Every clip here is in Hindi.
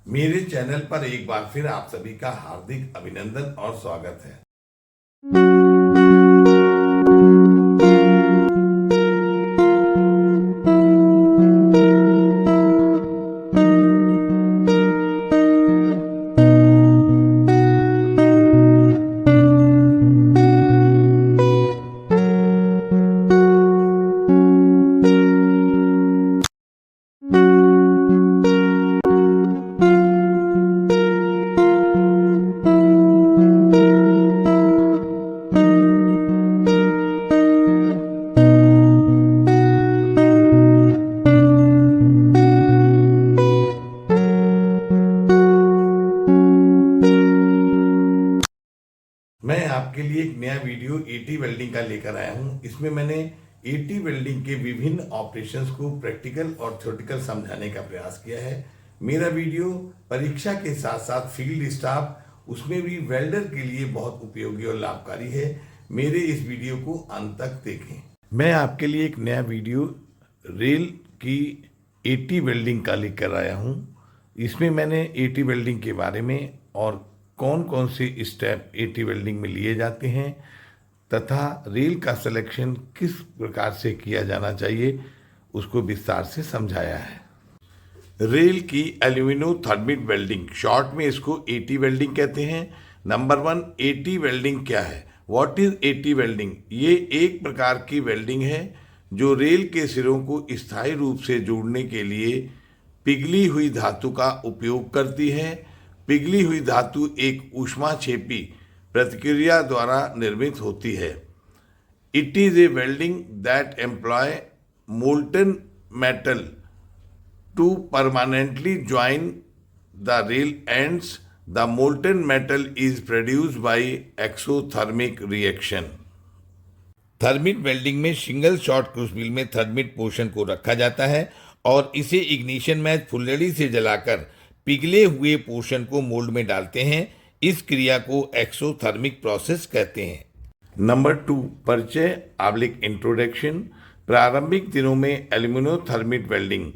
मेरे चैनल पर एक बार फिर आप सभी का हार्दिक अभिनंदन और स्वागत है। मैं आपके लिए एक नया वीडियो एटी वेल्डिंग का लेकर आया हूं। इसमें मैंने एटी वेल्डिंग के विभिन्न ऑपरेशंस को प्रैक्टिकल और थ्योरेटिकल समझाने का प्रयास किया है। मेरा वीडियो परीक्षा के साथ साथ फील्ड स्टाफ उसमें भी वेल्डर के लिए बहुत उपयोगी और लाभकारी है। मेरे इस वीडियो को अंत तक देखें। मैं आपके लिए एक नया वीडियो रेल की एटी वेल्डिंग का लेकर आया हूँ। इसमें मैंने एटी वेल्डिंग के बारे में और कौन कौन से स्टेप एटी वेल्डिंग में लिए जाते हैं तथा रेल का सिलेक्शन किस प्रकार से किया जाना चाहिए उसको विस्तार से समझाया है। रेल की एल्यूमिनो-थर्मिट वेल्डिंग, शॉर्ट में इसको एटी वेल्डिंग कहते हैं। नंबर 1, एटी वेल्डिंग क्या है? What is eighty welding? ये एक प्रकार की वेल्डिंग है जो रेल के सिरों को स्थायी रूप से जोड़ने के लिए पिघली हुई धातु का उपयोग करती है। पिघली हुई धातु एक ऊष्माक्षेपी प्रतिक्रिया द्वारा निर्मित होती है। It is a welding that employ molten metal to permanently join the rail ends. The molten metal is produced by exothermic reaction. Thermit welding में सिंगल शॉट क्रूसिबल में थर्मिट पोर्शन को रखा जाता है और इसे इग्निशन मैच फुलझड़ी से जलाकर पिघले हुए पोर्शन को मोल्ड में डालते हैं। इस क्रिया को एक्सोथर्मिक प्रोसेस कहते हैं। नंबर 2, परिचय आबलिक इंट्रोडक्शन। प्रारंभिक दिनों में एल्यूमिनो-थर्मिट वेल्डिंग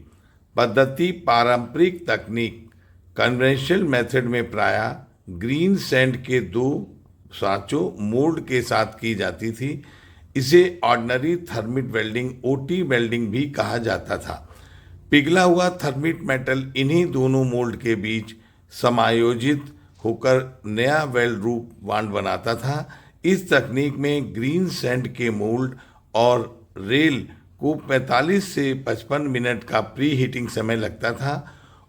पद्धति पारंपरिक तकनीक कन्वेंशनल मेथड में प्रायः ग्रीन सैंड के 2 सांचों मोल्ड के साथ की जाती थी। इसे ordinary thermit welding OT welding भी कहा जाता था। पिघला हुआ थर्मिट मेटल इन्हीं दोनों मोल्ड के बीच समायोजित होकर नया वेल्ड रूप बांड बनाता था। इस तकनीक में ग्रीन सैंड के मोल्ड और रेल को 45 से 55 मिनट का प्री हीटिंग समय लगता था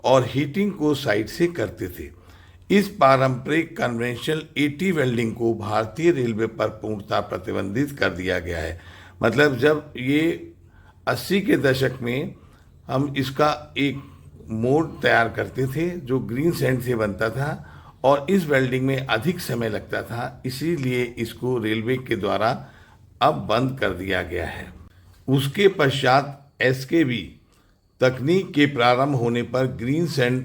और हीटिंग को साइड से करते थे। इस पारंपरिक कन्वेंशनल एटी वेल्डिंग को भारतीय रेलवे पर पूर्णतः प्रतिबंधित कर दिया गया है। मतलब जब ये 80 के दशक में हम इसका एक मोल्ड तैयार करते थे जो ग्रीन सैंड से बनता था और इस वेल्डिंग में अधिक समय लगता था, इसीलिए इसको रेलवे के द्वारा अब बंद कर दिया गया है। उसके पश्चात एसकेबी तकनीक के प्रारंभ होने पर ग्रीन सैंड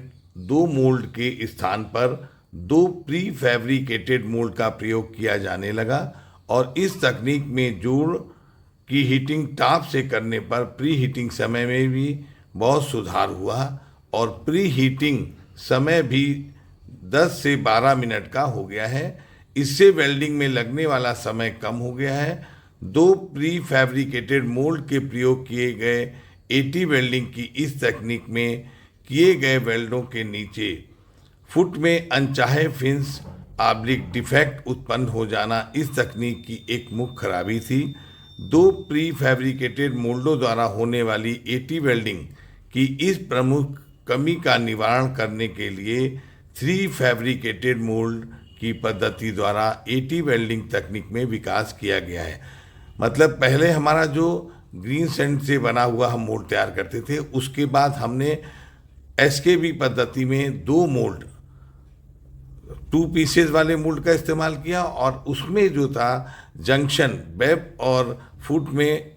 2 मोल्ड के स्थान पर 2 प्री फैब्रिकेटेड मोल्ड का प्रयोग किया जाने लगा और इस तकनीक में जोड़ की हीटिंग टाप से करने पर प्री हीटिंग समय में भी बहुत सुधार हुआ और प्री हीटिंग समय भी 10 से 12 मिनट का हो गया है। इससे वेल्डिंग में लगने वाला समय कम हो गया है। 2 प्री फैब्रिकेटेड मोल्ड के प्रयोग किए गए एटी वेल्डिंग की इस तकनीक में किए गए वेल्डों के नीचे फुट में अनचाहे फिंस आब्लिक डिफेक्ट उत्पन्न हो जाना इस तकनीक की एक मुख्य खराबी थी। 2 प्री फैब्रिकेटेड मोल्डों द्वारा होने वाली एटी वेल्डिंग की इस प्रमुख कमी का निवारण करने के लिए 3 फैब्रिकेटेड मोल्ड की पद्धति द्वारा एटी वेल्डिंग तकनीक में विकास किया गया है। मतलब पहले हमारा जो ग्रीन सैंड से बना हुआ हम मोल्ड तैयार करते थे, उसके बाद हमने एसकेबी पद्धति में 2 मोल्ड 2 पीसेस वाले मोल्ड का इस्तेमाल किया और उसमें जो था जंक्शन वेब और फुट में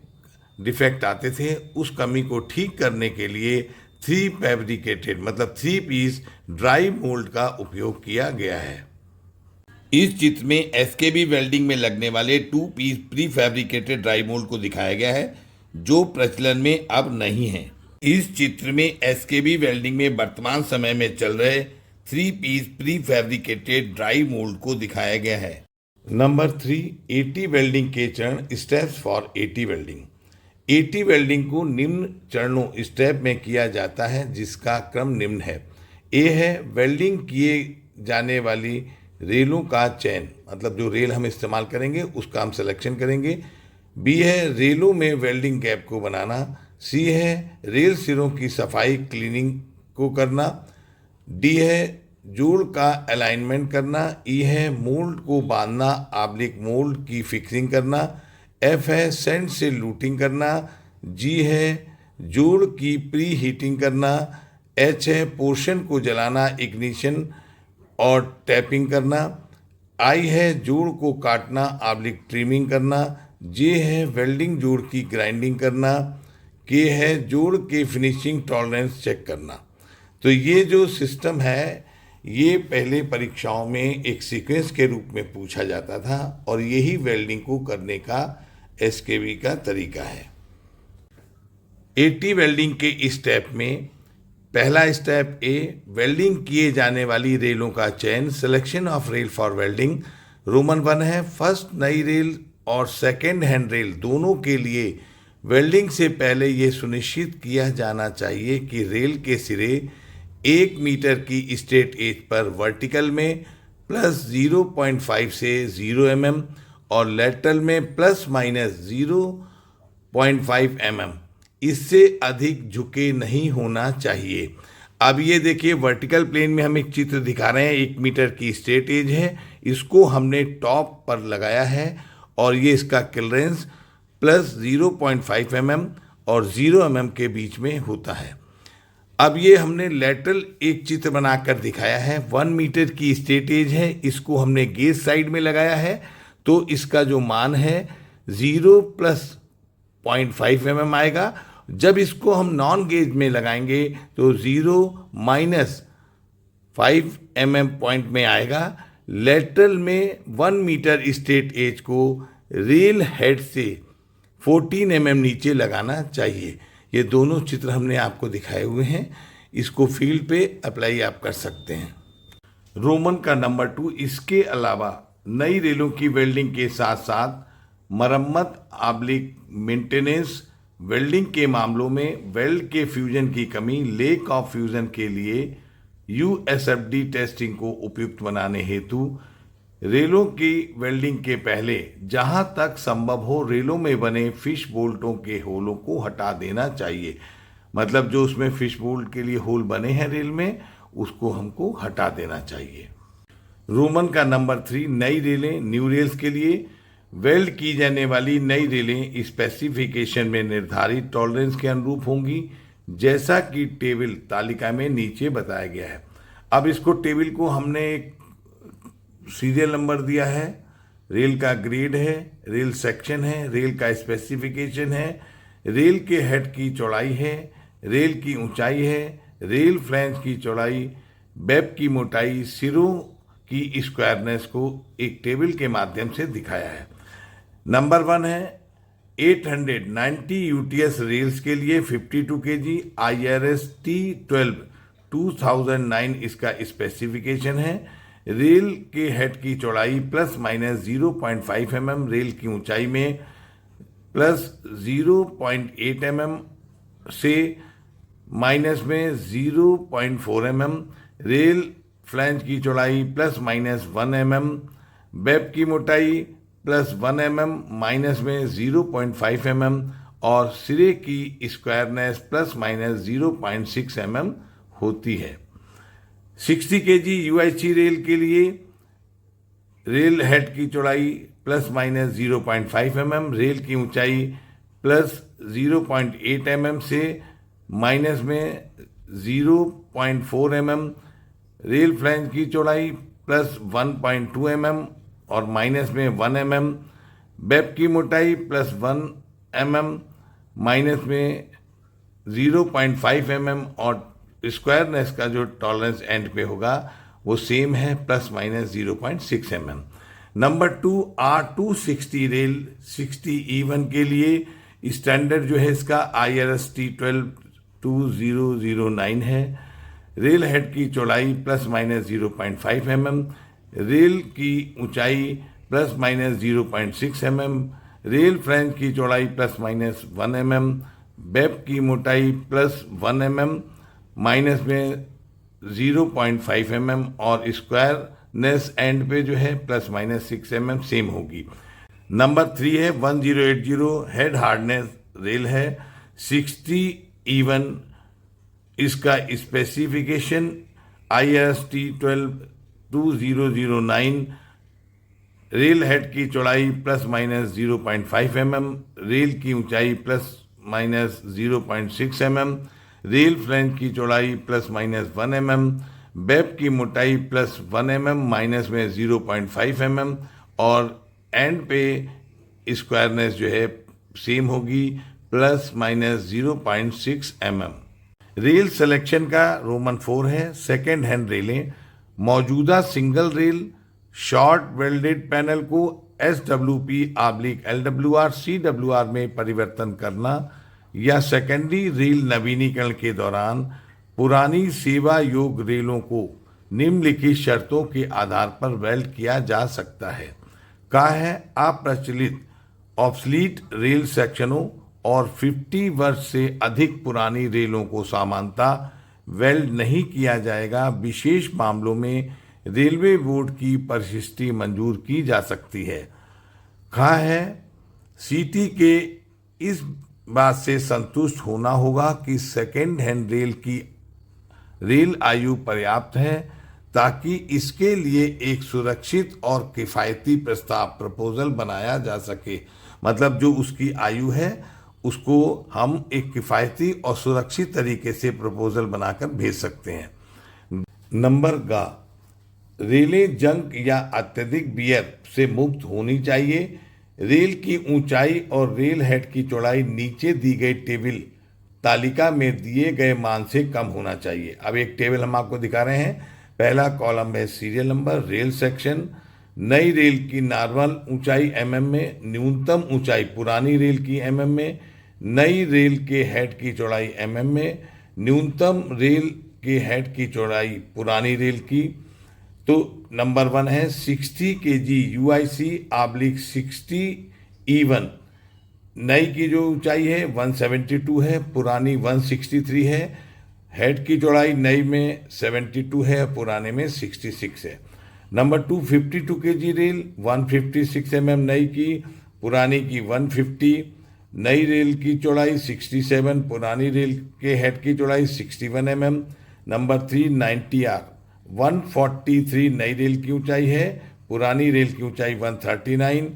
डिफेक्ट आते थे, उस कमी को ठीक करने के लिए 3 फैब्रिकेटेड मतलब 3 पीस ड्राई मोल्ड का उपयोग किया गया है। इस चित्र में एसकेबी वेल्डिंग में लगने वाले 2 piece prefabricated dry mould को दिखाया गया है जो प्रचलन में अब नहीं है। इस चित्र में एसकेबी वेल्डिंग में वर्तमान समय में चल रहे 3 piece prefabricated dry mould को दिखाया गया है। नंबर 3, एटी वेल्डिंग के चरण, steps for eighty welding. Eighty welding को निम्न चरणों स्टेप में किया जाता है, जिसका क्रम निम्न है। ए है वेल्डिंग किए जाने वाली रेलों का चयन, मतलब जो रेल हम इस्तेमाल करेंगे उसका हम सिलेक्शन करेंगे। बी है रेलों में वेल्डिंग गैप को बनाना। सी है रेल सिरों की सफाई क्लीनिंग को करना। डी है जोड़ का अलाइनमेंट करना। ई है मोल्ड को बांधना आब्लिक मोल्ड की फिक्सिंग करना। एफ है सेंट से लूटिंग करना। जी है जोड़ की प्री हीटिंग करना। एच है पोर्शन को जलाना इग्निशन और टैपिंग करना। आई है जोड़ को काटना आब्लिक ट्रिमिंग करना। जे है वेल्डिंग जोड़ की ग्राइंडिंग करना। के है जोड़ के फिनिशिंग टॉलरेंस चेक करना। तो ये जो सिस्टम है ये पहले परीक्षाओं में एक सीक्वेंस के रूप में पूछा जाता था और यही वेल्डिंग को करने का एसकेबी का तरीका है। एटी वेल्डिंग के स्टेप में पहला स्टेप ए, वेल्डिंग किए जाने वाली रेलों का चयन, selection of rail for welding. Roman 1 है फर्स्ट नई रेल और सेकेंड हैंड रेल दोनों के लिए वेल्डिंग से पहले ये सुनिश्चित किया जाना चाहिए कि रेल के सिरे 1 मीटर की स्ट्रेट एज पर वर्टिकल में प्लस 0.5 से 0 mm और लेटरल में प्लस माइनस 0.5 mm इससे अधिक झुके नहीं होना चाहिए। अब ये देखिए वर्टिकल प्लेन में हम एक चित्र दिखा रहे हैं, 1 मीटर की स्ट्रेट एज है, इसको हमने टॉप पर लगाया है और ये इसका क्लियरेंस प्लस 0.5 mm और 0 mm के बीच में होता है। अब ये हमने लेटरल एक चित्र बनाकर दिखाया है, 1 मीटर की स्ट्रेट एज है, इसको हमने गेज साइड में लगाया है तो इसका जो मान है 0 प्लस 0.5 mm आएगा। जब इसको हम नॉन गेज में लगाएंगे तो 0 माइनस 5 mm पॉइंट में आएगा। लेटरल में 1 मीटर स्ट्रेट एज को रेल हेड से 14 mm नीचे लगाना चाहिए। ये दोनों चित्र हमने आपको दिखाए हुए हैं, इसको फील्ड पे अप्लाई आप कर सकते हैं। रोमन का नंबर 2, इसके अलावा नई रेलों की वेल्डिंग के साथ साथ मरम्मत आब्लिक मेंटेनेंस, वेल्डिंग के मामलों में वेल्ड के फ्यूजन की कमी, लेक ऑफ फ्यूजन के लिए यूएसएफडी टेस्टिंग को उपयुक्त बनाने हेतु रेलों की वेल्डिंग के पहले जहां तक संभव हो रेलों में बने फिश बोल्टों के होलों को हटा देना चाहिए। मतलब जो उसमें फिश बोल्ट के लिए होल बने हैं रेल में, उसको हमको हटा देना चाहिए। रोमन का नंबर 3, नई रेलें, न्यू रेल्स के लिए वेल्ड की जाने वाली नई रेलें स्पेसिफिकेशन में निर्धारित टॉलरेंस के अनुरूप होंगी, जैसा कि टेबल तालिका में नीचे बताया गया है। अब इसको टेबल को हमने एक सीरियल नंबर दिया है, रेल का ग्रेड है, रेल सेक्शन है, रेल का स्पेसिफिकेशन है, रेल के हेड की चौड़ाई है, रेल की ऊंचाई है, रेल फ्लैंज की चौड़ाई, वेब की मोटाई, सिरों की स्क्वायरनेस को एक टेबल के माध्यम से दिखाया है। नंबर 1 है 890 यूटीएस रेल्स के लिए 52 kg, IRS T12 2009 इसका स्पेसिफिकेशन है। रेल के हेड की चौड़ाई प्लस माइनस 0.5 mm, रेल की ऊंचाई में प्लस 0.8 mm से माइनस में 0.4 mm, रेल फ्लैंज की चौड़ाई प्लस माइनस 1 mm, वेब की मोटाई प्लस 1 mm माइनस में 0.5 mm और सिरे की स्क्वायरनेस प्लस माइनस 0.6 mm होती है। 60 kg यूआईसी रेल के लिए रेल हेड की चौड़ाई प्लस माइनस 0.5 mm, रेल की ऊंचाई प्लस 0.8 mm से माइनस में 0.4 mm, रेल फ्लैंज की चौड़ाई प्लस 1.2 mm और माइनस में 1 mm, वेब की मोटाई प्लस 1 mm माइनस में 0.5 mm और स्क्वायरनेस का जो टॉलरेंस एंड पे होगा वो सेम है plus minus 0.6 mm। Number 2 R260 rail 60 E1 के लिए स्टैंडर्ड जो है इसका IRS T12 2009 है। रेल हेड की चौड़ाई प्लस माइनस 0.5 mm, रेल की ऊंचाई plus minus 0.6 mm, rail flange की चौड़ाई प्लस माइनस 1 mm, वेब की मोटाई प्लस 1 mm, माइनस में 0.5 mm और स्क्वायरनेस एंड पे जो है प्लस माइनस 6 mm सेम होगी। नंबर 3 है 1080, हेड हार्डनेस रेल है 60 E1। इसका स्पेसिफिकेशन IRST 2009, रेल हेड की चौड़ाई प्लस माइनस 0.5 mm, रेल की ऊंचाई plus minus 0.6 mm, rail flange की चौड़ाई प्लस माइनस 1 mm, वेब की मोटाई प्लस 1 mm माइनस में 0.5 mm और एंड पे स्क्वायरनेस जो है सेम होगी plus minus 0.6 mm। Rail selection का रोमन 4 है। सेकेंड हैंड रेलें, मौजूदा single rail short welded panel को SWP/LWR CWR में परिवर्तन करना या सेकेंडरी रेल नवीनीकरण के दौरान पुरानी सेवा योग रेलों को निम्नलिखित शर्तों के आधार पर वेल्ड किया जा सकता है। कहा है अप्रचलित ऑब्सलीट रेल सेक्शनों और 50 वर्ष से अधिक पुरानी रेलों को सामान्यतः वेल्ड नहीं किया जाएगा। विशेष मामलों में रेलवे बोर्ड की परिशिष्टि मंजूर की जा सकती है। कहा है सीटी के इस बात से संतुष्ट होना होगा कि सेकेंड हैंड रेल आयु पर्याप्त है ताकि इसके लिए एक सुरक्षित और किफ़ायती प्रपोजल बनाया जा सके। मतलब जो उसकी आयु है उसको हम एक किफ़ायती और सुरक्षित तरीके से प्रपोजल बनाकर भेज सकते हैं। नंबर गा, रेलें जंग या अत्यधिक बियर से मुक्त होनी चाहिए। रेल की ऊंचाई और रेल हेड की चौड़ाई नीचे दी गई टेबल तालिका में दिए गए मान से कम होना चाहिए। अब एक टेबल हम आपको दिखा रहे हैं। पहला कॉलम है सीरियल नंबर, रेल सेक्शन। नई रेल की नॉर्मल ऊंचाई mm में, न्यूनतम ऊंचाई पुरानी रेल की mm में, नई रेल के हेड की चौड़ाई mm में, न्यूनतम रेल के हेड की चौड़ाई पुरानी रेल की। तो नंबर 1 है 60 kg UIC/60 E1। नई की जो ऊंचाई है 172 है, पुरानी 163 है। हेड की चौड़ाई नई में 72 है, पुराने में 66 है। नंबर 2 52 kg रेल 156 mm नई की, पुरानी की 150। नई रेल की चौड़ाई 67, पुरानी रेल के हेड की चौड़ाई 61 mm। नंबर 3 90R 143 नई रेल की ऊंचाई है, पुरानी रेल की ऊंचाई 139।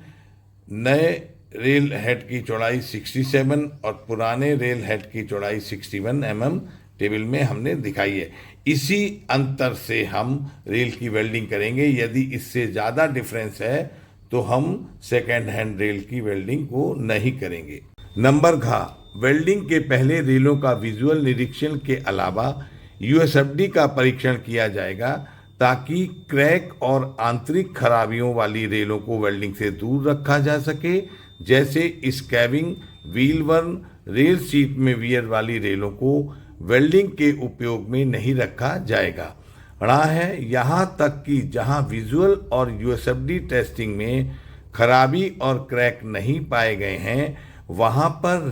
नए रेल हेड की चौड़ाई 67 और पुराने रेल हेड की चौड़ाई 61 mm टेबल में हमने दिखाई है। इसी अंतर से हम रेल की वेल्डिंग करेंगे। यदि इससे ज़्यादा डिफरेंस है तो हम सेकेंड हैंड रेल की वेल्डिंग को नहीं करेंगे। नंबर घ, वेल्डिंग के पहले रेलों का विजुअल निरीक्षण के अलावा USFD का परीक्षण किया जाएगा ताकि क्रैक और आंतरिक खराबियों वाली रेलों को वेल्डिंग से दूर रखा जा सके, जैसे स्कैविंग, व्हील बर्न। रेल सीट में वियर वाली रेलों को वेल्डिंग के उपयोग में नहीं रखा जाएगा। रहा है यहाँ तक कि जहाँ विजुअल और USFD टेस्टिंग में खराबी और क्रैक नहीं पाए गए हैं वहाँ पर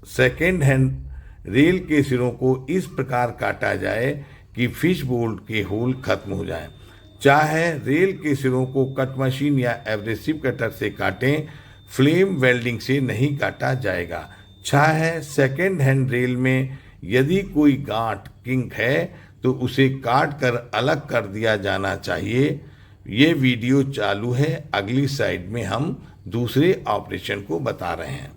सेकेंड हैंड रेल के सिरों को इस प्रकार काटा जाए कि फिश बोल्ट के होल खत्म हो जाएं। चाहे रेल के सिरों को कट मशीन या एब्रेसिव कटर से काटें, फ्लेम वेल्डिंग से नहीं काटा जाएगा। चाहे सेकेंड हैंड रेल में यदि कोई गांठ किंक है तो उसे काट कर अलग कर दिया जाना चाहिए। ये वीडियो चालू है, अगली साइड में हम दूसरे ऑपरेशन को बता रहे हैं।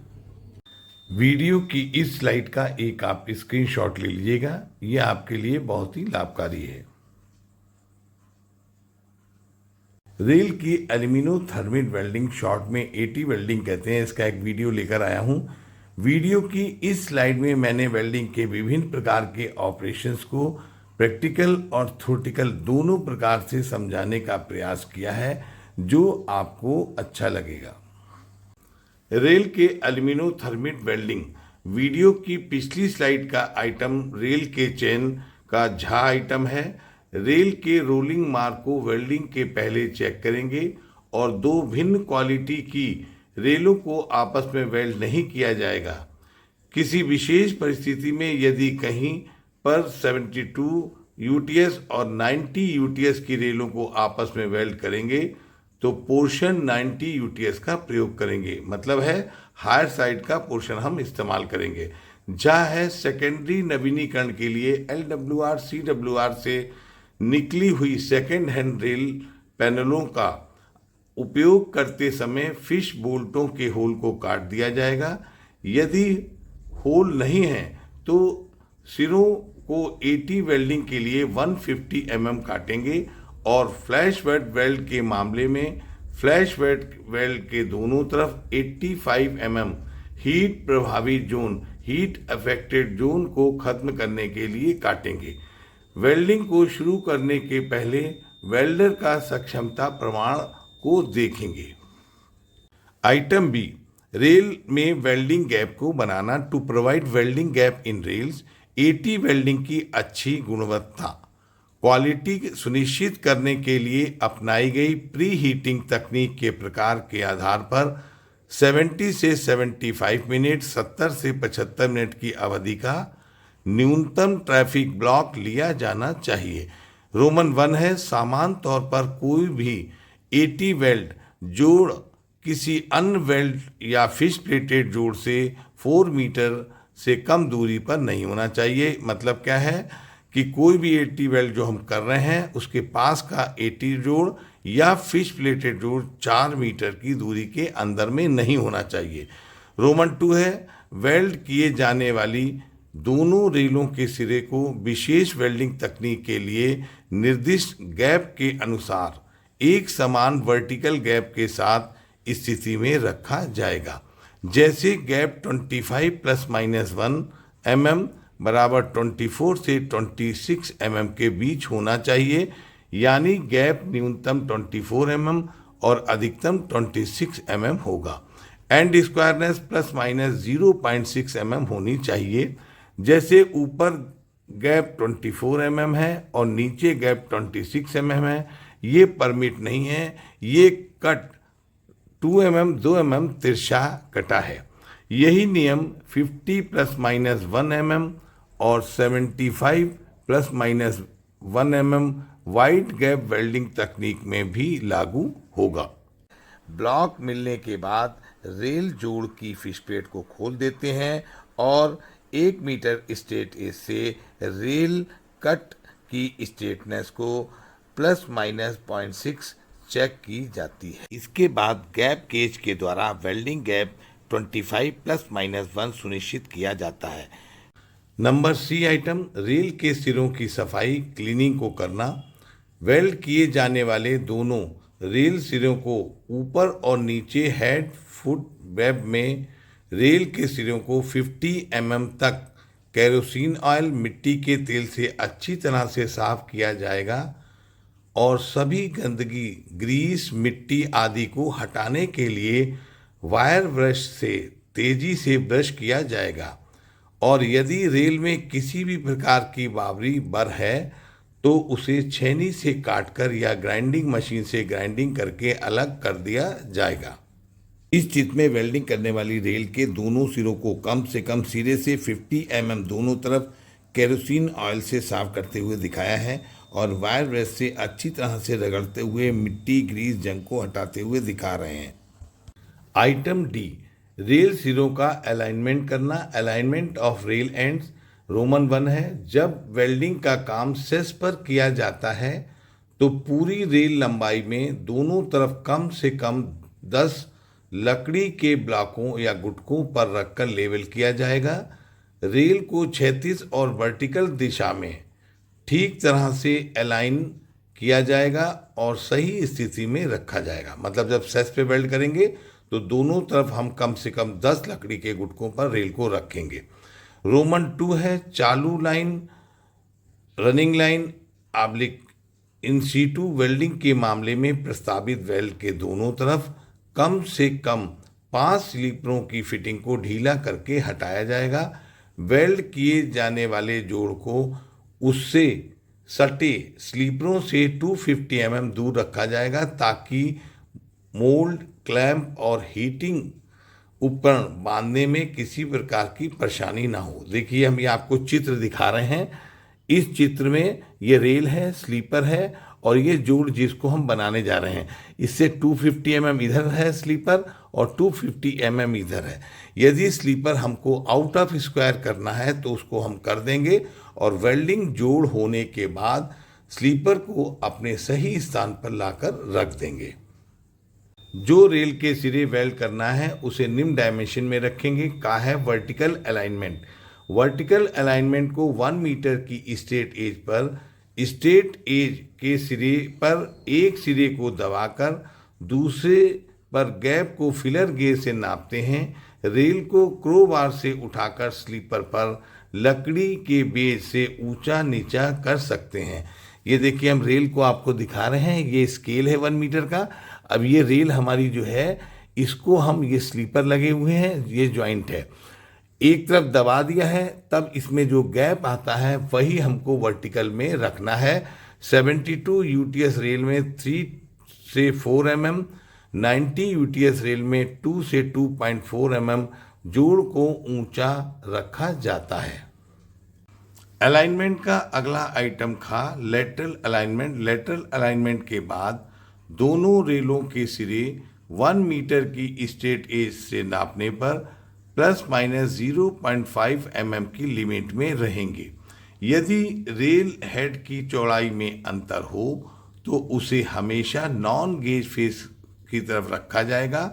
वीडियो की इस स्लाइड का एक आप स्क्रीनशॉट ले लीजिएगा, ये आपके लिए बहुत ही लाभकारी है। रेल की एल्यूमिनोथर्मिक वेल्डिंग, शॉर्ट में AT वेल्डिंग कहते हैं, इसका एक वीडियो लेकर आया हूँ। वीडियो की इस स्लाइड में मैंने वेल्डिंग के विभिन्न प्रकार के ऑपरेशंस को प्रैक्टिकल और थ्योरेटिकल दोनों प्रकार से समझाने का प्रयास किया है, जो आपको अच्छा लगेगा। रेल के एल्यूमिनोथर्मिक वेल्डिंग वीडियो की पिछली स्लाइड का आइटम रेल के चेन का झा आइटम है। रेल के रोलिंग मार्क को वेल्डिंग के पहले चेक करेंगे और दो भिन्न क्वालिटी की रेलों को आपस में वेल्ड नहीं किया जाएगा। किसी विशेष परिस्थिति में यदि कहीं पर 72 यूटीएस और 90 यूटीएस की रेलों को आपस में वेल्ड करेंगे तो पोर्शन 90 यूटीएस का प्रयोग करेंगे, मतलब है हायर साइड का पोर्शन हम इस्तेमाल करेंगे। जहाँ है सेकेंडरी नवीनीकरण के लिए LWR CWR से निकली हुई सेकेंड हैंड रेल पैनलों का उपयोग करते समय फिश बोल्टों के होल को काट दिया जाएगा। यदि होल नहीं है तो सिरों को 80 वेल्डिंग के लिए 150 mm काटेंगे और फ्लैश वेल्ड के मामले में फ्लैश वेल्ड के दोनों तरफ 85 mm हीट प्रभावी जोन, हीट अफेक्टेड जोन को खत्म करने के लिए काटेंगे। वेल्डिंग को शुरू करने के पहले वेल्डर का सक्षमता प्रमाण को देखेंगे। आइटम बी, रेल में वेल्डिंग गैप को बनाना। To provide welding gap in rails, 80 welding की अच्छी गुणवत्ता क्वालिटी सुनिश्चित करने के लिए अपनाई गई प्री हीटिंग तकनीक के प्रकार के आधार पर 70 से 75 मिनट, 70 से 75 मिनट की अवधि का न्यूनतम ट्रैफिक ब्लॉक लिया जाना चाहिए। रोमन 1 है, सामान्य तौर पर कोई भी 80 वेल्ड जोड़ किसी अन्य वेल्ड या फिश प्लेटेड जोड़ से 4 मीटर से कम दूरी पर नहीं होना चाहिए। मतलब क्या है कि कोई भी 80 वेल्ड जो हम कर रहे हैं उसके पास का 80 जोड़ या फिश प्लेटेड जोड़ 4 मीटर की दूरी के अंदर में नहीं होना चाहिए। रोमन 2 है, वेल्ड किए जाने वाली दोनों रेलों के सिरे को विशेष वेल्डिंग तकनीक के लिए निर्दिष्ट गैप के अनुसार एक समान वर्टिकल गैप के साथ स्थिति में रखा जाएगा। जैसे गैप 25 ± 1 mm बराबर 24 से 26 mm के बीच होना चाहिए, यानी गैप न्यूनतम 24 mm और अधिकतम 26 mm होगा। एंड स्क्वायरनेस ± 0.6 mm होनी चाहिए। जैसे ऊपर गैप 24 mm है और नीचे गैप 26 mm है, ये परमिट नहीं है। ये कट 2 mm 2 mm तिरछा कटा है। यही नियम 50 ± 1 mm और 75 ± 1 mm वाइड गैप वेल्डिंग तकनीक में भी लागू होगा। ब्लॉक मिलने के बाद रेल जोड़ की फिश प्लेट को खोल देते हैं और 1 मीटर स्ट्रेट एज से रेल कट की स्ट्रेटनेस को ±0.6 चेक की जाती है। इसके बाद गैप गेज के द्वारा वेल्डिंग गैप 25 ± 1 सुनिश्चित किया जाता है। नंबर सी आइटम, रेल के सिरों की सफाई क्लीनिंग को करना। वेल्ड किए जाने वाले दोनों रेल सिरों को ऊपर और नीचे हेड फुट वेब में रेल के सिरों को 50 mm तक केरोसिन ऑयल मिट्टी के तेल से अच्छी तरह से साफ किया जाएगा और सभी गंदगी, ग्रीस, मिट्टी आदि को हटाने के लिए वायर ब्रश से तेजी से ब्रश किया जाएगा। और यदि रेल में किसी भी प्रकार की बावरी बर है तो उसे छेनी से काटकर या ग्राइंडिंग मशीन से ग्राइंडिंग करके अलग कर दिया जाएगा। इस चित्र में वेल्डिंग करने वाली रेल के दोनों सिरों को कम से कम सिरे से 50 mm दोनों तरफ केरोसिन ऑयल से साफ करते हुए दिखाया है और वायर ब्रश से अच्छी तरह से रगड़ते हुए मिट्टी, ग्रीस, जंग को हटाते हुए दिखा रहे हैं। आइटम डी, रेल सिरों का अलाइनमेंट करना। Alignment of rail ends Roman 1 है। जब वेल्डिंग का काम सेस पर किया जाता है तो पूरी रेल लंबाई में दोनों तरफ कम से कम 10 लकड़ी के ब्लॉकों या गुटकों पर रखकर लेवल किया जाएगा। रेल को क्षैतिज और वर्टिकल दिशा में ठीक तरह से अलाइन किया जाएगा और सही स्थिति में रखा जाएगा। मतलब जब सेस पे वेल्ड करेंगे तो दोनों तरफ हम कम से कम 10 लकड़ी के गुटकों पर रेल को रखेंगे। रोमन 2 है, चालू line, running line oblique in situ welding के मामले में प्रस्तावित वेल्ड के दोनों तरफ कम से कम 5 स्लीपरों की फिटिंग को ढीला करके हटाया जाएगा। वेल्ड किए जाने वाले जोड़ को उससे सटे स्लीपरों से 250 दूर रखा जाएगा ताकि मोल्ड, क्लैंप और हीटिंग उपकरण बांधने में किसी प्रकार की परेशानी ना हो। देखिए, हम ये आपको चित्र दिखा रहे हैं। इस चित्र में ये रेल है, स्लीपर है और ये जोड़ जिसको हम बनाने जा रहे हैं, इससे 250 इधर है स्लीपर और 250 इधर है। यदि स्लीपर हमको आउट ऑफ स्क्वायर करना है तो उसको हम कर देंगे और वेल्डिंग जोड़ होने के बाद स्लीपर को अपने सही स्थान पर लाकर रख देंगे। जो रेल के सिरे वेल्ड करना है उसे निम्न डायमेंशन में रखेंगे। का है वर्टिकल अलाइनमेंट। वर्टिकल अलाइनमेंट को 1 मीटर की स्ट्रेट एज पर स्ट्रेट एज के सिरे पर एक सिरे को दबाकर दूसरे पर गैप को फिलर गेज से नापते हैं। रेल को क्रोबार से उठाकर स्लीपर पर लकड़ी के बेज से ऊंचा नीचा कर सकते हैं। ये देखिए, हम रेल को आपको दिखा रहे हैं। ये स्केल है 1 मीटर का। अब ये रेल हमारी जो है, इसको हम, ये स्लीपर लगे हुए हैं, ये जॉइंट है, एक तरफ दबा दिया है, तब इसमें जो गैप आता है वही हमको वर्टिकल में रखना है। 72 यूटीएस रेल में 3 से 4 90 यूटीएस रेल में 2 से 2.4 जोड़ को ऊंचा रखा जाता है। अलाइनमेंट का अगला आइटम था लेटरल अलाइनमेंट। लेटरल अलाइनमेंट के बाद दोनों रेलों के सिरे 1 मीटर की स्ट्रेट एज से नापने पर प्लस माइनस 0.5 की लिमिट में रहेंगे। यदि रेल हेड की चौड़ाई में अंतर हो तो उसे हमेशा नॉन गेज फेस की तरफ रखा जाएगा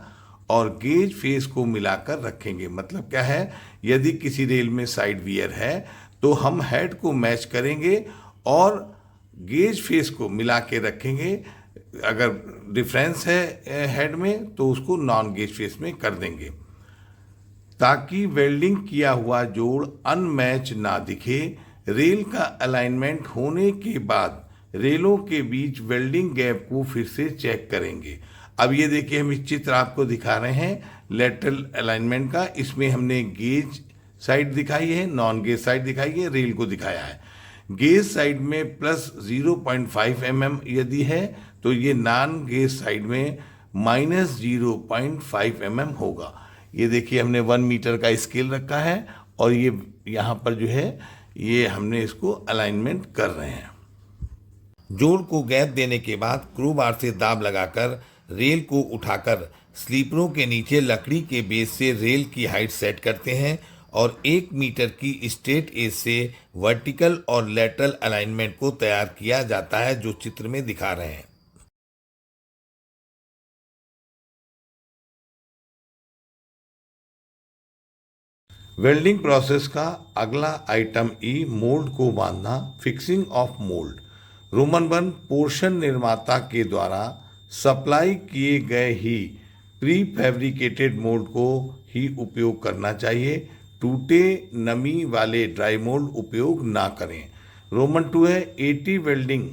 और गेज फेस को मिलाकर रखेंगे। मतलब क्या है, यदि किसी रेल में साइड वियर है तो हम हेड को मैच करेंगे और गेज फेस को मिला के रखेंगे। अगर डिफरेंस है हेड में तो उसको नॉन गेज फेस में कर देंगे ताकि वेल्डिंग किया हुआ जोड़ अनमैच ना दिखे। रेल का अलाइनमेंट होने के बाद रेलों के बीच वेल्डिंग गैप को फिर से चेक करेंगे। अब ये देखिए, हम इस चित्र आपको दिखा रहे हैं लेटरल अलाइनमेंट का। इसमें हमने गेज साइड दिखाई है, नॉन गेज साइड दिखाई है, रेल को दिखाया है। गेज साइड में प्लस 0.5 यदि है तो ये नॉन गेज साइड में माइनस 0.5 होगा। ये देखिए, हमने 1 मीटर का स्केल रखा है और ये यहाँ पर जो है, ये हमने इसको अलाइनमेंट कर रहे हैं। जोड़ को गैप देने के बाद क्रोबार से दाब लगाकर रेल को उठाकर स्लीपरों के नीचे लकड़ी के बेस से रेल की हाइट सेट करते हैं और 1 मीटर की स्ट्रेट एज से वर्टिकल और लेटरल अलाइनमेंट को तैयार किया जाता है, जो चित्र में दिखा रहे हैं। वेल्डिंग प्रोसेस का अगला आइटम ई मोल्ड को बांधना, fixing of mould. Roman 1 portion निर्माता के द्वारा सप्लाई किए गए ही प्री फैब्रिकेटेड मोल्ड को ही उपयोग करना चाहिए। टूटे नमी वाले ड्राई मोल्ड उपयोग ना करें। रोमन 2 है एटी वेल्डिंग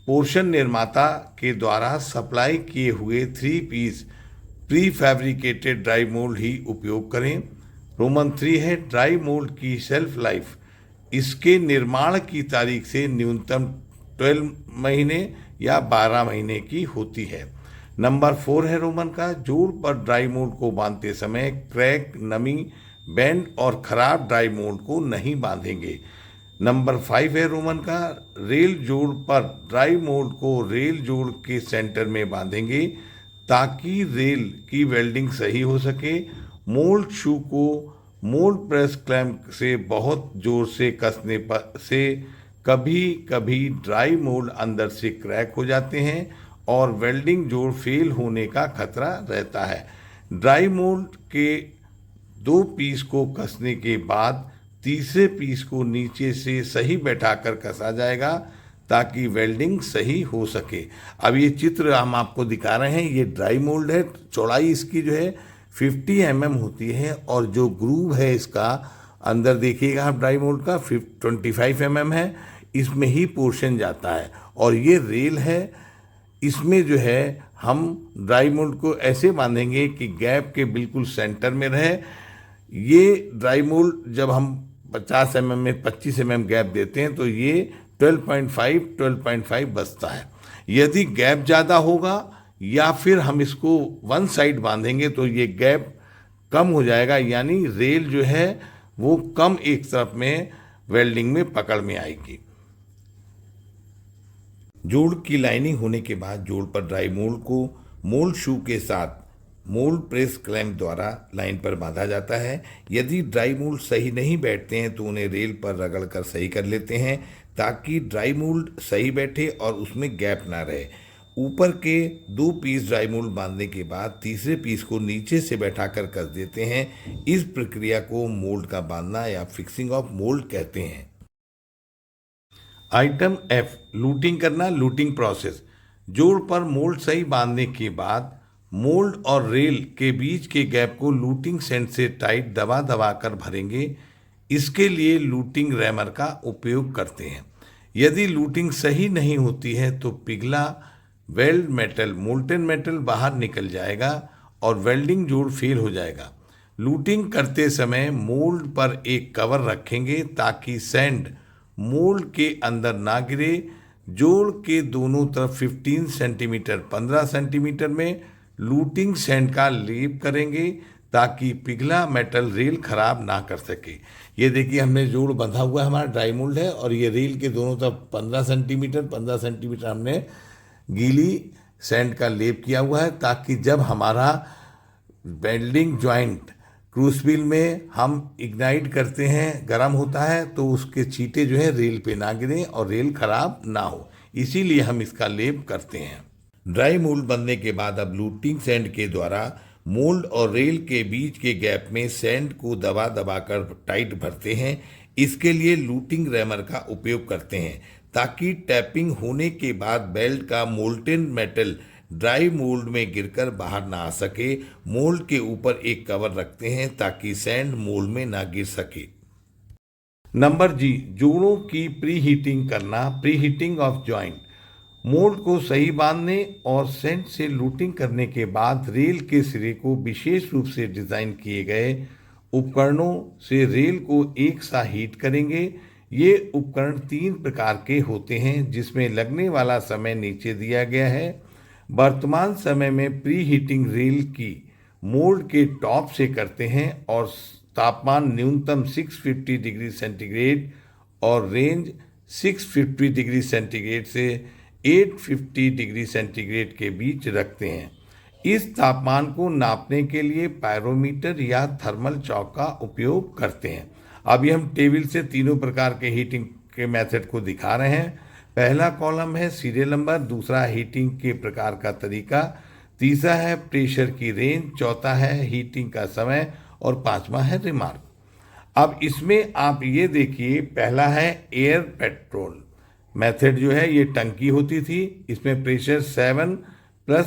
पोर्शन निर्माता के द्वारा सप्लाई किए हुए 3 piece prefabricated dry mould ही उपयोग करें। रोमन 3 है ड्राई मोल्ड की शेल्फ लाइफ इसके निर्माण की तारीख से न्यूनतम 12 महीने या 12 महीने की होती है। नंबर 4 है रोमन का, जोड़ पर ड्राई मोल्ड को बांधते समय क्रैक, नमी, बेंड और खराब ड्राई मोल्ड को नहीं बांधेंगे। नंबर 5 है रोमन का, रेल जोड़ पर ड्राई मोल्ड को रेल जोड़ के सेंटर में बांधेंगे ताकि रेल की वेल्डिंग सही हो सके। मोल्ड शू को मोल्ड प्रेस क्लैंप से बहुत जोर से कसने पर से कभी कभी ड्राई मोल्ड अंदर से क्रैक हो जाते हैं और वेल्डिंग जोड़ फेल होने का खतरा रहता है। ड्राई मोल्ड के 2 पीस को कसने के बाद तीसरे पीस को नीचे से सही बैठाकर कसा जाएगा ताकि वेल्डिंग सही हो सके। अब ये चित्र हम आपको दिखा रहे हैं, ये ड्राई मोल्ड है। चौड़ाई इसकी जो है 50 होती है और जो ग्रूव है इसका अंदर देखिएगा आप, ड्राई मोल्ड का 25 है, इसमें ही पोर्शन जाता है। और ये रेल है, इसमें जो है हम ड्राई मोल्ड को ऐसे बांधेंगे कि गैप के बिल्कुल सेंटर में रहे। ये ड्राई मोल्ड जब हम 50 mm में 25 mm गैप देते हैं तो ये 12.5 बचता है। यदि गैप ज़्यादा होगा या फिर हम इसको वन साइड बांधेंगे तो ये गैप कम हो जाएगा, यानी रेल जो है वो कम एक तरफ में वेल्डिंग में पकड़ में आएगी। जोड़ की लाइनिंग होने के बाद जोड़ पर ड्राई मोल्ड को मोल्ड शू के साथ मोल्ड प्रेस क्लैंप द्वारा लाइन पर बांधा जाता है। यदि ड्राई मोल्ड सही नहीं बैठते हैं तो उन्हें रेल पर रगड़ कर सही कर लेते हैं ताकि ड्राई मोल्ड सही बैठे और उसमें गैप ना रहे। ऊपर के 2 पीस ड्राई मोल्ड बांधने के बाद तीसरे पीस को नीचे से बैठाकर कस देते हैं। इस प्रक्रिया को मोल्ड का बांधना या फिक्सिंग ऑफ मोल्ड कहते हैं। आइटम F, लूटिंग करना, लूटिंग प्रोसेस। जोड़ पर मोल्ड सही बांधने के बाद मोल्ड और रेल के बीच के गैप को लूटिंग सेंट से टाइट दबा कर भरेंगे। इसके लिए लूटिंग रैमर का उपयोग करते हैं। यदि लूटिंग सही नहीं होती है तो पिघला वेल्ड मेटल, मोल्टेन मेटल बाहर निकल जाएगा और वेल्डिंग जोड़ फेल हो जाएगा। लूटिंग करते समय मोल्ड पर एक कवर रखेंगे ताकि सैंड मोल्ड के अंदर ना गिरे। जोड़ के दोनों तरफ 15 सेंटीमीटर 15 सेंटीमीटर में लूटिंग सैंड का लेप करेंगे ताकि पिघला मेटल रेल खराब ना कर सके। ये देखिए हमने जोड़ बंधा हुआ है, हमारा ड्राई मोल्ड है और ये रेल के दोनों तरफ 15 सेंटीमीटर हमने गीली सैंड का लेप किया हुआ है ताकि जब हमारा वेल्डिंग जॉइंट क्रूसबिल में हम इग्नाइट करते हैं, गर्म होता है तो उसके छींटे जो है रेल पे ना गिरें और रेल खराब ना हो, इसीलिए हम इसका लेप करते हैं। ड्राई मोल्ड बनने के बाद अब लूटिंग सैंड के द्वारा मोल्ड और रेल के बीच के गैप में सैंड को दबा कर टाइट भरते हैं। इसके लिए लूटिंग रैमर का उपयोग करते हैं ताकि टैपिंग होने के बाद बेल्ट का मोल्टेन मेटल ड्राई मोल्ड में गिरकर बाहर ना आ सके। मोल्ड के ऊपर एक कवर रखते हैं ताकि सैंड मोल्ड में ना गिर सके। नंबर G, जोड़ों की प्री हीटिंग करना, pre heating of joint. Mould को सही बांधने और सैंड से लूटिंग करने के बाद रेल के सिरे को विशेष रूप से डिज़ाइन किए गए उपकरणों से रेल को एक साथ हीट करेंगे। ये उपकरण 3 प्रकार के होते हैं जिसमें लगने वाला समय नीचे दिया गया है। वर्तमान समय में प्री हीटिंग रेल की मोल्ड के टॉप से करते हैं और तापमान न्यूनतम 650 डिग्री सेंटीग्रेड और रेंज 650 डिग्री सेंटीग्रेड से 850 डिग्री सेंटीग्रेड के बीच रखते हैं। इस तापमान को नापने के लिए पायरोमीटर या थर्मल चॉक का उपयोग करते हैं। अभी हम टेबल से तीनों प्रकार के हीटिंग के मेथड को दिखा रहे हैं। पहला कॉलम है सीरियल नंबर, दूसरा हीटिंग के प्रकार का तरीका, तीसरा है प्रेशर की रेंज, चौथा है हीटिंग का समय और पांचवा है रिमार्क। अब इसमें आप ये देखिए, पहला है एयर पेट्रोल मेथड जो है, ये टंकी होती थी, इसमें प्रेशर 7 ±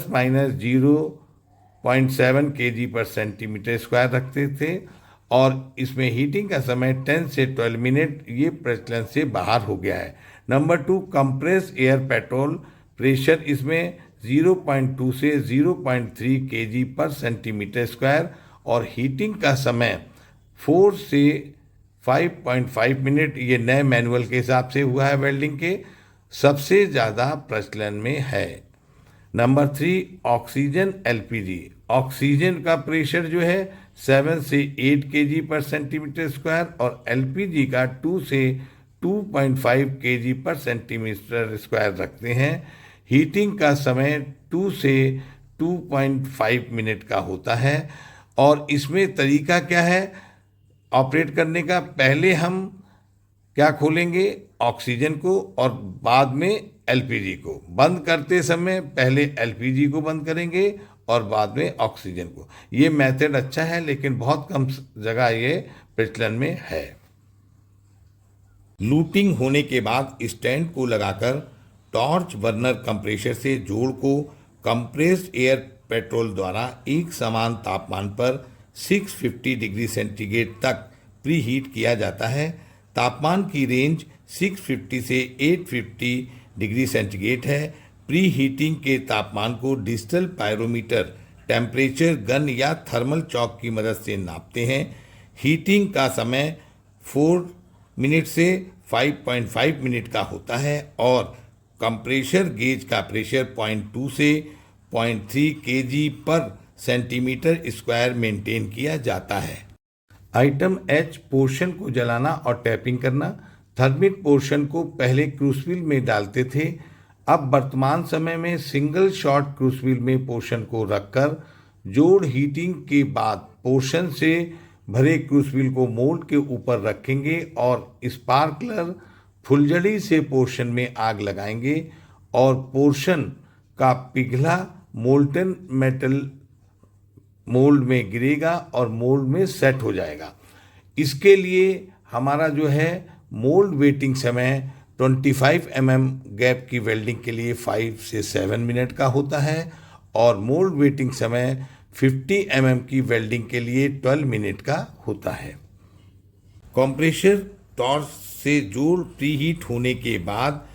0.7 kg पर सेंटीमीटर स्क्वायर रखते थे और इसमें हीटिंग का समय 10 से 12 मिनट ये प्रचलन से बाहर हो गया है। Number 2 compress air petrol, pressure इसमें 0.2 से 0.3 kg पर सेंटीमीटर स्क्वायर और हीटिंग का समय 4 से 5.5 मिनट। ये नए मैनुअल के हिसाब से हुआ है, वेल्डिंग के सबसे ज़्यादा प्रचलन में है। नंबर 3 ऑक्सीजन LPG, ऑक्सीजन का प्रेशर जो है 7 से 8 kg पर सेंटीमीटर स्क्वायर और LPG का 2 से 2.5 kg पर सेंटीमीटर स्क्वायर रखते हैं। हीटिंग का समय 2 से 2.5 मिनट का होता है और इसमें तरीका क्या है ऑपरेट करने का। पहले हम क्या खोलेंगे, ऑक्सीजन को और बाद में LPG को। बंद करते समय पहले LPG को बंद करेंगे और बाद में ऑक्सीजन को। ये मेथड अच्छा है लेकिन बहुत कम जगह ये प्रचलन में है। लूटिंग होने के बाद स्टैंड को लगाकर टॉर्च बर्नर कंप्रेसर से जोड़ को कंप्रेस्ड एयर पेट्रोल द्वारा एक समान तापमान पर 650 डिग्री सेंटीग्रेड तक प्री हीट किया जाता है। तापमान की रेंज 650 से 850 डिग्री सेंटीग्रेड है। प्री हीटिंग के तापमान को डिजिटल पायरोमीटर, टेम्परेचर गन या थर्मल चॉक की मदद से नापते हैं। हीटिंग का समय 4 मिनट से 5.5 मिनट का होता है और कंप्रेशर गेज का प्रेशर 0.2 से 0.3 kg पर सेंटीमीटर स्क्वायर मेंटेन किया जाता है। आइटम H, पोर्शन को जलाना और टैपिंग करना। थर्मिट पोर्शन को पहले क्रूसिबल में डालते थे, अब वर्तमान समय में सिंगल शॉट क्रूसिबल में पोर्शन को रखकर जोड़ हीटिंग के बाद पोर्शन से भरे क्रूसिबल को मोल्ड के ऊपर रखेंगे और स्पार्कलर फुलझड़ी से पोर्शन में आग लगाएंगे और पोर्शन का पिघला मोल्टन मेटल मोल्ड में गिरेगा और मोल्ड में सेट हो जाएगा। इसके लिए हमारा जो है मोल्ड वेटिंग समय 25 mm गैप की वेल्डिंग के लिए 5 से 7 मिनट का होता है और मोल्ड वेटिंग समय 50 mm की वेल्डिंग के लिए 12 मिनट का होता है। कंप्रेशर टॉर्च से जोड़ प्रीहीट होने के बाद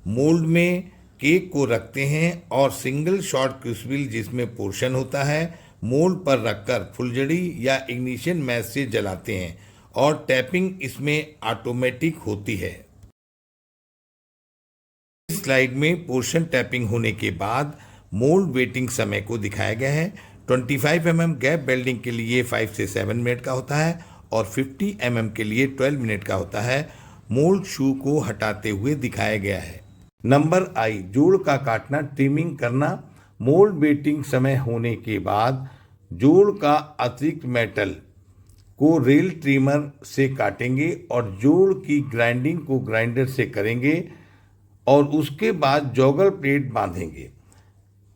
मोल्ड में केक को रखते हैं और सिंगल शॉट क्रूसिबल जिसमें पोर्शन होता है मोल्ड पर रखकर फुलझड़ी या इग्निशन मैच से जलाते हैं और टैपिंग इसमें ऑटोमेटिक होती है। इस स्लाइड में पोर्शन टैपिंग होने के बाद मोल्ड वेटिंग समय को दिखाया गया है। 25 mm गैप वेल्डिंग के लिए 5 से 7 मिनट का होता है और 50 mm के लिए 12 मिनट का होता है। मोल्ड शू को हटाते हुए दिखाया गया है। नंबर आई, जोड़ का काटना, ट्रिमिंग करना। मोल्ड वेटिंग समय होने के बाद जोड़ का अतिरिक्त मेटल को रेल ट्रिमर से काटेंगे और जोड़ की ग्राइंडिंग को ग्राइंडर से करेंगे और उसके बाद जॉगल प्लेट बांधेंगे।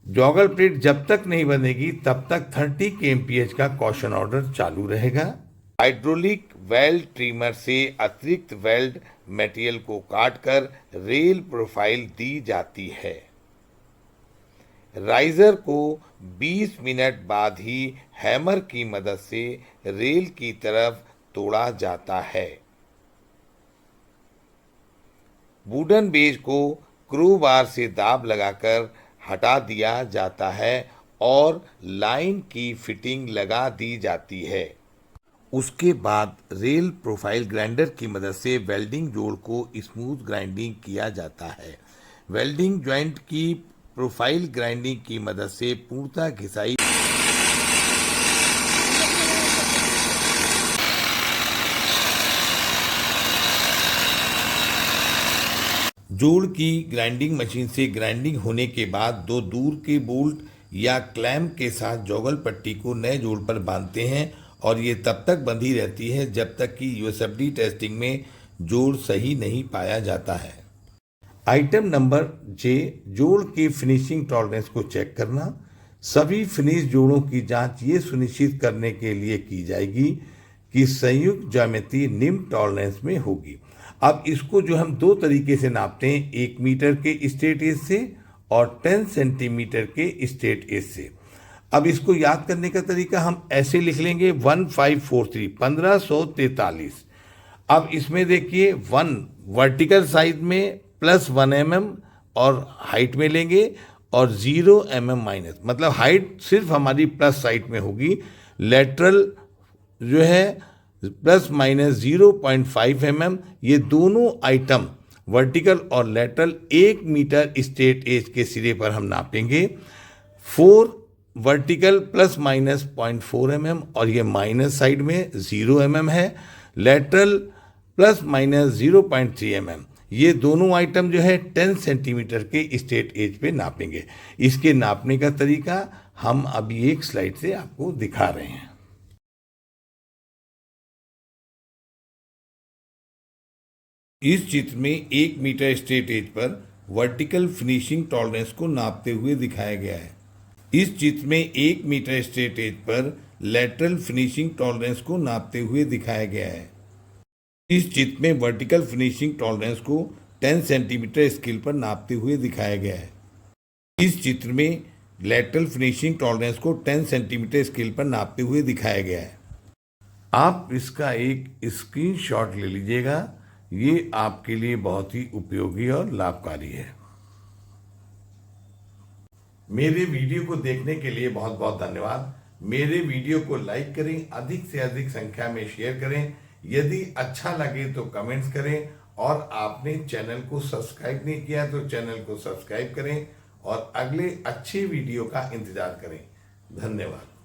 जॉगल प्लेट जब तक नहीं बंधेगी तब तक 30 kmph का कॉशन ऑर्डर चालू रहेगा। हाइड्रोलिक वेल्ड ट्रिमर से अतिरिक्त वेल्ड मटेरियल को काटकर रेल प्रोफाइल दी जाती है। राइजर को 20 मिनट बाद ही हैमर की मदद से रेल की तरफ तोड़ा जाता है। वुडन बेज को क्रूबार से दाब लगाकर हटा दिया जाता है और लाइन की फिटिंग लगा दी जाती है। उसके बाद रेल प्रोफाइल ग्राइंडर की मदद से वेल्डिंग जोड़ को स्मूथ ग्राइंडिंग किया जाता है। वेल्डिंग जॉइंट की प्रोफाइल ग्राइंडिंग की मदद से पूर्णतः घिसाई जोड़ की ग्राइंडिंग मशीन से ग्राइंडिंग होने के बाद दो दूर के बोल्ट या क्लैम्प के साथ जॉगल पट्टी को नए जोड़ पर बांधते हैं और ये तब तक बंधी रहती है जब तक कि यूएसएफडी टेस्टिंग में जोड़ सही नहीं पाया जाता है। आइटम नंबर जे, जोड़ की फिनिशिंग टॉलरेंस को चेक करना। सभी फिनिश जोड़ों की जांच ये सुनिश्चित करने के लिए की जाएगी कि संयुक्त ज्यामिति निम्न टॉलरेंस में होगी। अब इसको जो हम दो तरीके से नापते हैं, 1 मीटर के स्ट्रेट एज से और 10 सेंटीमीटर के स्ट्रेट एज से। अब इसको याद करने का तरीका हम ऐसे लिख लेंगे 1543 1543। अब इसमें देखिए 1 वर्टिकल साइड में +1 mm और हाइट में लेंगे और 0 mm माइनस, मतलब हाइट सिर्फ हमारी प्लस साइड में होगी। लेटरल जो है ±0.5 mm। ये दोनों आइटम वर्टिकल और लेटरल 1 मीटर स्ट्रेट एज के सिरे पर हम नापेंगे। 4 वर्टिकल ±0.4 mm और ये माइनस साइड में 0 mm है। Lateral ±0.3 mm। ये दोनों आइटम जो है 10 सेंटीमीटर के स्ट्रेट एज पे नापेंगे। इसके नापने का तरीका हम अभी एक स्लाइड से आपको दिखा रहे हैं। इस चित्र में 1 मीटर स्ट्रेट एज पर वर्टिकल फिनिशिंग टॉलरेंस को नापते हुए दिखाया गया है। इस चित्र में 1 मीटर स्ट्रेट एज पर लेटरल फिनिशिंग टॉलरेंस को नापते हुए दिखाया गया है। इस चित्र में वर्टिकल फिनिशिंग टॉलरेंस को 10 सेंटीमीटर स्केल पर नापते हुए दिखाया गया है। इस चित्र में लेटरल फिनिशिंग टॉलरेंस को 10 सेंटीमीटर स्केल पर नापते हुए दिखाया गया है। आप इसका एक स्क्रीनशॉट ले लीजिएगा, ये आपके लिए बहुत ही उपयोगी और लाभकारी है। मेरे वीडियो को देखने के लिए बहुत बहुत धन्यवाद। मेरे वीडियो को लाइक करें, अधिक से अधिक संख्या में शेयर करें, यदि अच्छा लगे तो कमेंट्स करें, और आपने चैनल को सब्सक्राइब नहीं किया तो चैनल को सब्सक्राइब करें और अगले अच्छे वीडियो का इंतजार करें। धन्यवाद।